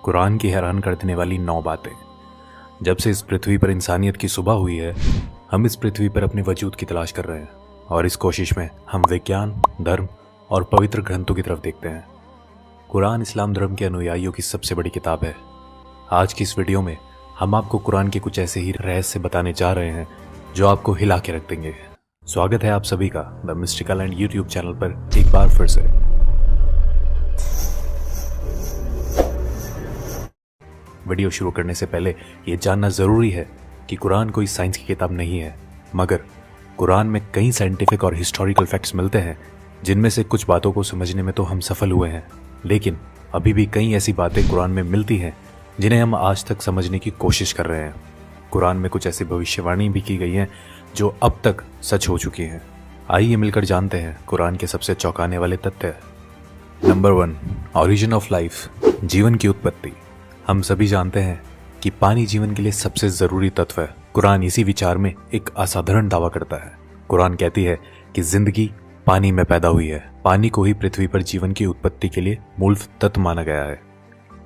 कुरान की हैरान कर देने वाली 9 बातें। जब से इस पृथ्वी पर इंसानियत की सुबह हुई है, हम इस पृथ्वी पर अपने वजूद की तलाश कर रहे हैं और इस कोशिश में हम विज्ञान, धर्म और पवित्र ग्रंथों की तरफ देखते हैं। कुरान इस्लाम धर्म के अनुयायियों की सबसे बड़ी किताब है। आज की इस वीडियो में हम आपको कुरान के कुछ ऐसे ही रहस्य बताने जा रहे हैं जो आपको हिला के रख देंगे। स्वागत है आप सभी का the mystical and YouTube channel पर एक बार फिर से। वीडियो शुरू करने से पहले ये जानना ज़रूरी है कि कुरान कोई साइंस की किताब नहीं है, मगर कुरान में कई साइंटिफिक और हिस्टोरिकल फैक्ट्स मिलते हैं जिनमें से कुछ बातों को समझने में तो हम सफल हुए हैं, लेकिन अभी भी कई ऐसी बातें कुरान में मिलती हैं जिन्हें हम आज तक समझने की कोशिश कर रहे हैं। कुरान में कुछ ऐसी भविष्यवाणी भी की गई हैं जो अब तक सच हो चुकी हैं। आइए मिलकर जानते हैं कुरान के सबसे चौंकाने वाले तथ्य। नंबर 1, ऑरिजिन ऑफ लाइफ, जीवन की उत्पत्ति। हम सभी जानते हैं कि पानी जीवन के लिए सबसे ज़रूरी तत्व है। कुरान इसी विचार में एक असाधारण दावा करता है। कुरान कहती है कि जिंदगी पानी में पैदा हुई है। पानी को ही पृथ्वी पर जीवन की उत्पत्ति के लिए मूल तत्व माना गया है।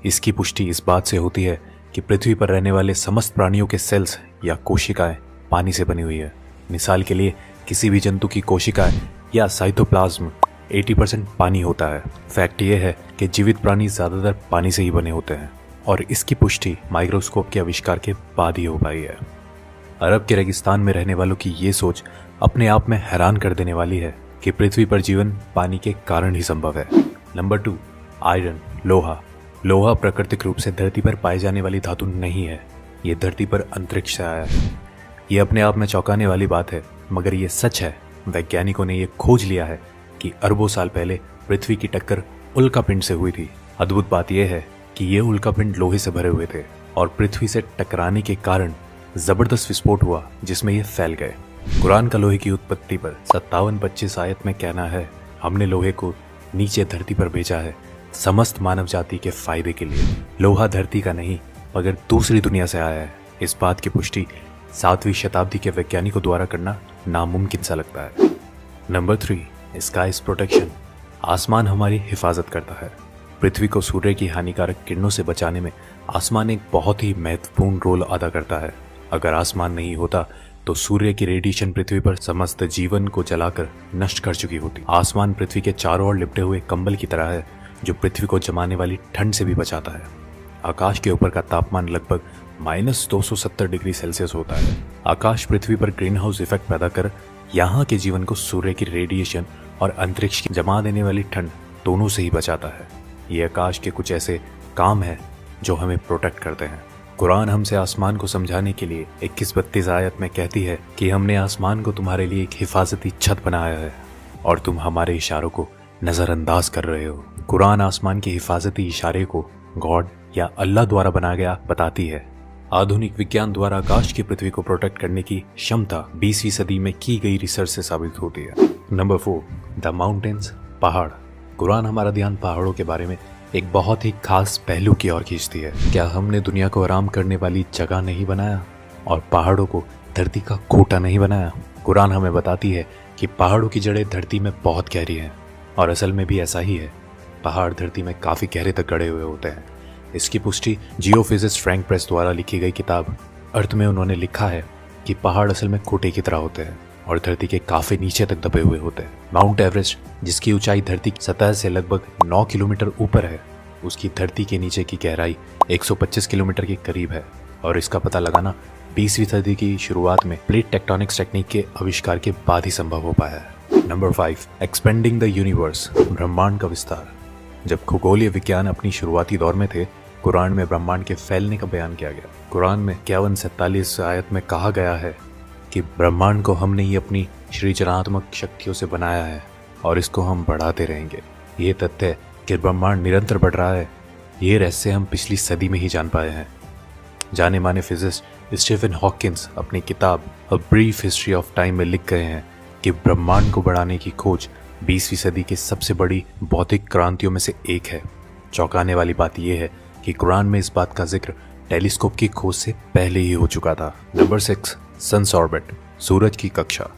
इसकी पुष्टि इस बात से होती है कि पृथ्वी पर रहने वाले समस्त प्राणियों के सेल्स या कोशिकाएं पानी से बनी हुई है। मिसाल के लिए किसी भी जंतु की कोशिकाएं या साइटोप्लाज्म 80% पानी होता है। फैक्ट ये है कि जीवित प्राणी ज़्यादातर पानी से ही बने होते हैं और इसकी पुष्टि माइक्रोस्कोप के आविष्कार के बाद ही हो पाई है। अरब के रेगिस्तान में रहने वालों की ये सोच अपने आप में हैरान कर देने वाली है कि पृथ्वी पर जीवन पानी के कारण ही संभव है। नंबर 2, आयरन, लोहा। लोहा प्राकृतिक रूप से धरती पर पाए जाने वाली धातु नहीं है। ये धरती पर अंतरिक्ष से आया है। ये अपने आप में चौंकाने वाली बात है, मगर ये सच है। वैज्ञानिकों ने ये खोज लिया है कि अरबों साल पहले पृथ्वी की टक्कर उल्कापिंड से हुई थी। अद्भुत बात यह है कि ये उल्कापिंड लोहे से भरे हुए थे और पृथ्वी से टकराने के कारण जबरदस्त विस्फोट हुआ जिसमें ये फैल गए। कुरान का लोहे की उत्पत्ति पर 57-25 आयत में कहना है, हमने लोहे को नीचे धरती पर भेजा है समस्त मानव जाति के फायदे के लिए। लोहा धरती का नहीं मगर दूसरी दुनिया से आया है। इस बात की पुष्टि 7वीं शताब्दी के वैज्ञानिकों द्वारा करना नामुमकिन सा लगता है। Number 3, skies protection. आसमान हमारी हिफाजत करता है। पृथ्वी को सूर्य की हानिकारक किरणों से बचाने में आसमान एक बहुत ही महत्वपूर्ण रोल अदा करता है। अगर आसमान नहीं होता तो सूर्य की रेडिएशन पृथ्वी पर समस्त जीवन को जलाकर नष्ट कर चुकी होती। आसमान पृथ्वी के चारों ओर लिपटे हुए कंबल की तरह है जो पृथ्वी को जमाने वाली ठंड से भी बचाता है। आकाश के ऊपर का तापमान लगभग -270 डिग्री सेल्सियस होता है। आकाश पृथ्वी पर ग्रीन हाउस इफेक्ट पैदा कर यहाँ के जीवन को सूर्य की रेडिएशन और अंतरिक्ष की जमा देने वाली ठंड दोनों से ही बचाता है। ये आकाश के कुछ ऐसे काम हैं जो हमें प्रोटेक्ट करते हैं। कुरान हमसे आसमान को समझाने के लिए 21-32 आयत में कहती है कि हमने आसमान को तुम्हारे लिए एक हिफाजती छत बनाया है और तुम हमारे इशारों को नज़रअंदाज कर रहे हो। कुरान आसमान के हिफाजती इशारे को गॉड या अल्लाह द्वारा बनाया गया बताती है। आधुनिक विज्ञान द्वारा आकाश की पृथ्वी को प्रोटेक्ट करने की क्षमता 20वीं सदी में की गई रिसर्च से साबित होती है। नंबर 4, द माउंटेन्स, पहाड़। कुरान हमारा ध्यान पहाड़ों के बारे में एक बहुत ही खास पहलू की ओर खींचती है। क्या हमने दुनिया को आराम करने वाली जगह नहीं बनाया और पहाड़ों को धरती का खोटा नहीं बनाया? कुरान हमें बताती है कि पहाड़ों की जड़ें धरती में बहुत गहरी हैं और असल में भी ऐसा ही है। पहाड़ धरती में काफ़ी गहरे तक गड़े हुए होते हैं। इसकी पुष्टि जियोफिजिस्ट फ्रैंक प्रेस द्वारा लिखी गई किताब अर्थ में उन्होंने लिखा है कि पहाड़ असल में खोटे की तरह होते हैं और धरती के काफी नीचे तक दबे हुए होते हैं। माउंट एवरेस्ट, जिसकी ऊंचाई धरती की सतह से लगभग 9 किलोमीटर ऊपर है, उसकी धरती के नीचे की गहराई 125 किलोमीटर के करीब है और इसका पता लगाना 20वीं सदी की शुरुआत में प्लेट टेक्टोनिक्स टेक्निक के आविष्कार के बाद ही संभव हो पाया है। नंबर 5, एक्सपेंडिंग द यूनिवर्स, ब्रह्मांड का विस्तार। जब खगोलीय विज्ञान अपनी शुरुआती दौर में थे, कुरान में ब्रह्मांड के फैलने का बयान किया गया। कुरान में 51-47 आयत में कहा गया है कि ब्रह्मांड को हमने ही अपनी सृजनात्मक शक्तियों से बनाया है और इसको हम बढ़ाते रहेंगे। ये तथ्य कि ब्रह्मांड निरंतर बढ़ रहा है, ये रहस्य हम पिछली सदी में ही जान पाए हैं। जाने माने फिजिस्ट स्टीफन हॉकिंस अपनी किताब a brief history of time में लिख गए हैं कि ब्रह्मांड को बढ़ाने की खोज 20वीं सदी की सबसे बड़ी भौतिक क्रांतियों में से एक है। चौंकाने वाली बात यह है कि कुरान में इस बात का जिक्र टेलीस्कोप की खोज से पहले ही हो चुका था। नंबर 6, सन्स ऑर्बिट, सूरज की कक्षा।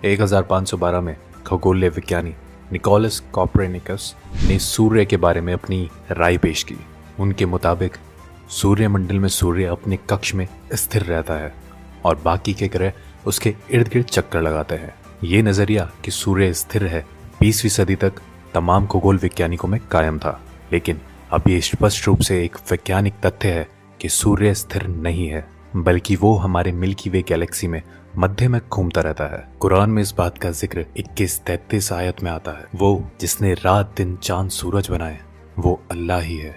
1512 में खगोलीय विज्ञानी निकोलस कॉपरनिकस ने सूर्य के बारे में अपनी राय पेश की। उनके मुताबिक सूर्यमंडल में सूर्य अपने कक्ष में स्थिर रहता है और बाकी के ग्रह उसके इर्द गिर्द चक्कर लगाते हैं। ये नजरिया कि सूर्य स्थिर है 20वीं सदी तक तमाम खगोल वैज्ञानिकों में कायम था, लेकिन अब ये स्पष्ट रूप से एक वैज्ञानिक तथ्य है कि सूर्य स्थिर नहीं है, बल्कि वो हमारे मिल्की वे गैलेक्सी में मध्य में घूमता रहता है। कुरान में इस बात का जिक्र 21-33 आयत में आता है। वो जिसने रात दिन चांद सूरज बनाए वो अल्लाह ही है,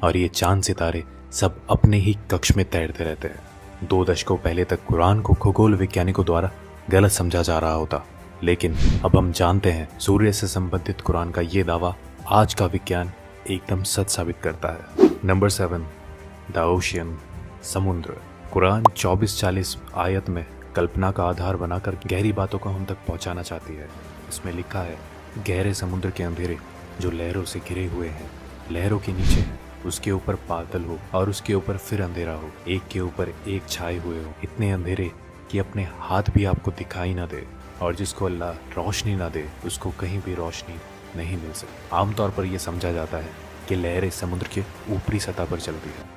और ये चांद सितारे सब अपने ही कक्ष में तैरते रहते हैं। 2 दशकों पहले तक कुरान को खगोल वैज्ञानिकों द्वारा गलत समझा जा रहा होता, लेकिन अब हम जानते हैं सूर्य से संबंधित कुरान का ये दावा आज का विज्ञान एकदम सच साबित करता है। नंबर 7, द ओशियन, समुद्र। कुरान 24-40 आयत में कल्पना का आधार बनाकर गहरी बातों को हम तक पहुंचाना चाहती है। इसमें लिखा है, गहरे समुद्र के अंधेरे जो लहरों से घिरे हुए हैं, लहरों के नीचे हैं, उसके ऊपर बादल हो और उसके ऊपर फिर अंधेरा हो, एक के ऊपर एक छाए हुए हो, इतने अंधेरे कि अपने हाथ भी आपको दिखाई ना दे, और जिसको अल्लाह रोशनी ना दे उसको कहीं भी रोशनी नहीं मिल सकती। आमतौर पर यह समझा जाता है कि लहरें समुद्र के ऊपरी सतह पर चलती हैं।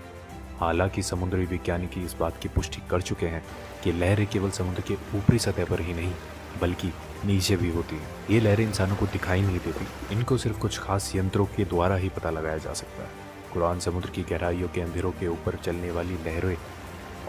हालांकि समुद्री वैज्ञानिक इस बात की पुष्टि कर चुके हैं कि लहरें केवल समुद्र के ऊपरी सतह पर ही नहीं बल्कि नीचे भी होती हैं। ये लहरें इंसानों को दिखाई नहीं देती, इनको सिर्फ कुछ खास यंत्रों के द्वारा ही पता लगाया जा सकता है। कुरान समुद्र की गहराइयों के अंधेरों के ऊपर चलने वाली लहरें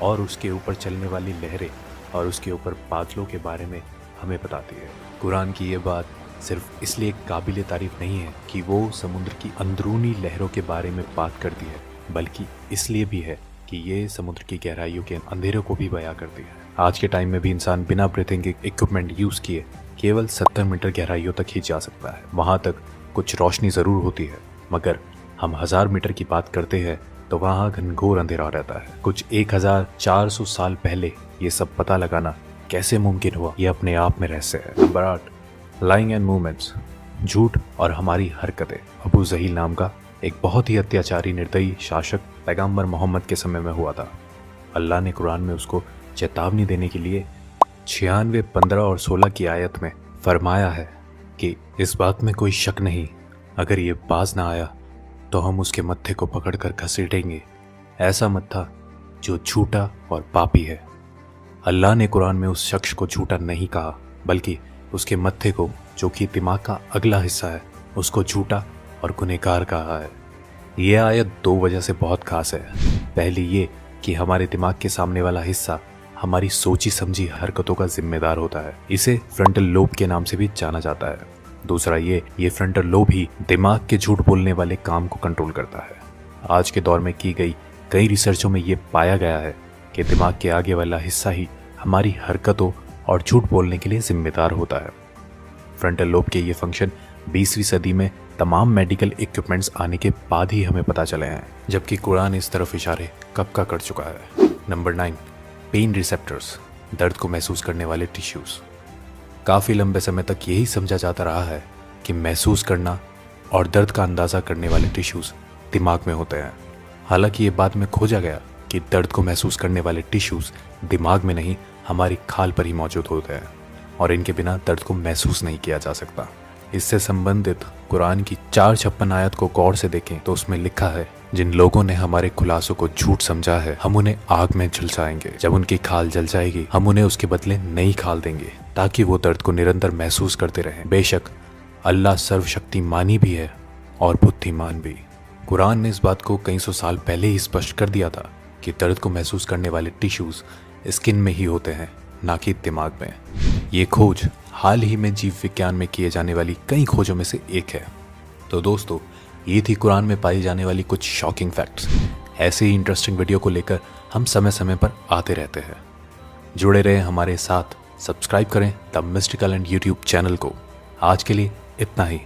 और उसके ऊपर चलने वाली लहरें और उसके ऊपर बादलों के बारे में हमें बताती है। कुरान की ये बात सिर्फ इसलिए काबिल तारीफ नहीं है कि वो समुद्र की अंदरूनी लहरों के बारे में बात करती है, बल्कि इसलिए भी है कि ये समुद्र की गहराइयों के अंधेरों को भी बयां करती है। आज के टाइम में भी इंसान बिना ब्रीथिंग इक्विपमेंट यूज किए केवल 70 मीटर गहराइयों तक ही जा सकता है। वहां तक कुछ रोशनी जरूर होती है, मगर हम 1000 मीटर की बात करते हैं तो वहां घनघोर अंधेरा रहता है। कुछ 1400 साल पहले ये सब पता लगाना कैसे मुमकिन हुआ, ये अपने आप में रहस्य है। नंबर 8, लाइंग एंड मूवमेंट्स, झूठ और हमारी हरकतें। अबू जहील नाम का एक बहुत ही अत्याचारी निर्दयी शासक पैगंबर मोहम्मद के समय में हुआ था। अल्लाह ने कुरान में उसको चेतावनी देने के लिए 96, 15 और 16 की आयत में फरमाया है कि इस बात में कोई शक नहीं, अगर ये बाज ना आया तो हम उसके मत्थे को पकड़कर घसीटेंगे, ऐसा मत्था जो झूठा और पापी है। अल्लाह ने कुरान में उस शख्स को झूठा नहीं कहा, बल्कि उसके मत्थे को, जो कि दिमाग का अगला हिस्सा है, उसको झूठा और गुनहगार कहा है। यह आयत 2 वजह से बहुत खास है। पहली ये कि हमारे दिमाग के सामने वाला हिस्सा हमारी सोची समझी हरकतों का जिम्मेदार होता है। इसे फ्रंटल लोब के नाम से भी जाना जाता है। दूसरा ये फ्रंटल लोब ही दिमाग के झूठ बोलने वाले काम को कंट्रोल करता है। आज के दौर में की गई कई रिसर्चों में ये पाया गया है कि दिमाग के आगे वाला हिस्सा ही हमारी हरकतों और झूठ बोलने के लिए जिम्मेदार होता है। फ्रंटल लोब के ये फंक्शन 20वीं सदी में तमाम मेडिकल इक्विपमेंट्स आने के बाद ही हमें पता चले हैं, जबकि कुरान इस तरफ इशारे कब का कर चुका है। नंबर 9, पेन रिसेप्टर्स, दर्द को महसूस करने वाले टिश्यूज। काफ़ी लंबे समय तक यही समझा जाता रहा है कि महसूस करना और दर्द का अंदाज़ा करने वाले टिश्यूज दिमाग में होते हैं। हालांकि ये बाद में खोजा गया कि दर्द को महसूस करने वाले टिश्यूज दिमाग में नहीं, हमारी खाल पर ही मौजूद होते हैं, और इनके बिना दर्द को महसूस नहीं किया जा सकता। इससे संबंधित कुरान की 456 आयत को गौर से देखें तो उसमें लिखा है, जिन लोगों ने हमारे खुलासों को झूठ समझा है, हम उन्हें आग में झुलसाएंगे। जब उनकी खाल जल जाएगी, हम उन्हें उसके बदले नई खाल देंगे, ताकि वो दर्द को निरंतर महसूस करते रहें। बेशक अल्लाह सर्वशक्तिमानी भी है और बुद्धिमान भी। कुरान ने इस बात को कई सौ साल पहले ही स्पष्ट कर दिया था कि दर्द को महसूस करने वाले टिश्यूज स्किन में ही होते हैं, ना कि दिमाग में। ये खोज हाल ही में जीव विज्ञान में किए जाने वाली कई खोजों में से एक है। तो दोस्तों, ये थी कुरान में पाई जाने वाली कुछ शॉकिंग फैक्ट्स। ऐसे ही इंटरेस्टिंग वीडियो को लेकर हम समय समय पर आते रहते हैं। जुड़े रहें हमारे साथ, सब्सक्राइब करें the mystical and YouTube channel को। आज के लिए इतना ही,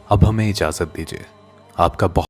अब हमें इजाज़त दीजिए। आपका बहुत